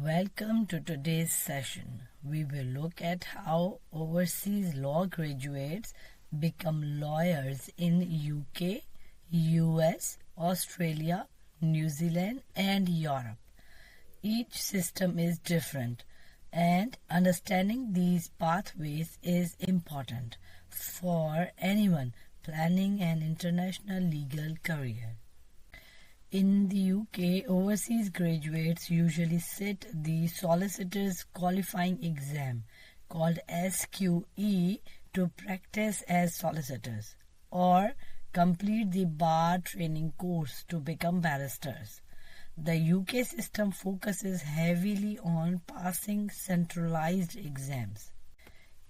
Welcome to today's session. We will look at how overseas law graduates become lawyers in UK, US, Australia, New Zealand and Europe. Each system is different and understanding these pathways is important for anyone planning an international legal career. In the UK, overseas graduates usually sit the Solicitor's Qualifying Exam, called SQE, to practice as solicitors, or complete the bar training course to become barristers. The UK system focuses heavily on passing centralized exams.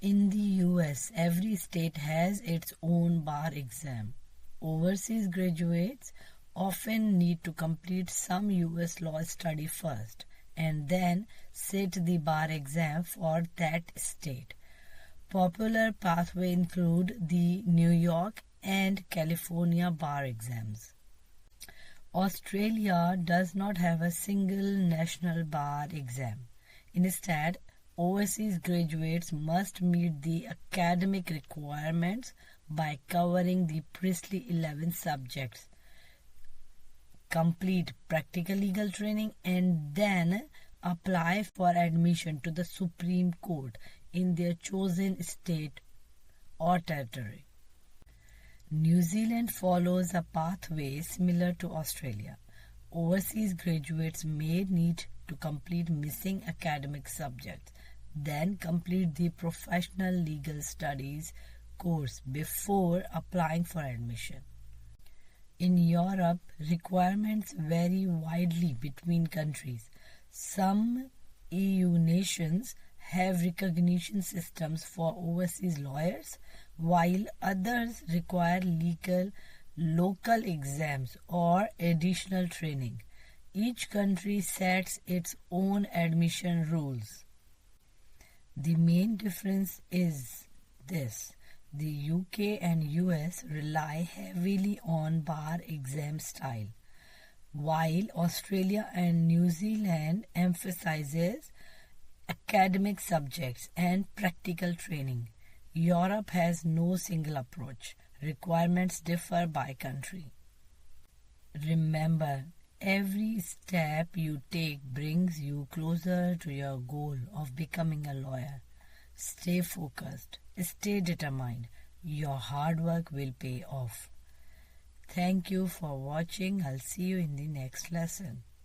In the US, every state has its own bar exam. Overseas graduates often need to complete some US law study first and then sit the bar exam for that state. Popular pathways include the New York and California bar exams. Australia does not have a single national bar exam. Instead, overseas graduates must meet the academic requirements by covering the priestly 11 subjects, complete practical legal training, and then apply for admission to the Supreme Court in their chosen state or territory. New Zealand follows a pathway similar to Australia. Overseas graduates may need to complete missing academic subjects, then complete the professional legal studies course before applying for admission. In Europe, requirements vary widely between countries. Some EU nations have recognition systems for overseas lawyers, while others require local exams or additional training. Each country sets its own admission rules. The main difference is this: the UK and US rely heavily on bar exam style, while Australia and New Zealand emphasizes academic subjects and practical training. Europe has no single approach. Requirements differ by country. Remember, every step you take brings you closer to your goal of becoming a lawyer. Stay focused. Stay determined. Your hard work will pay off. Thank you for watching. I'll see you in the next lesson.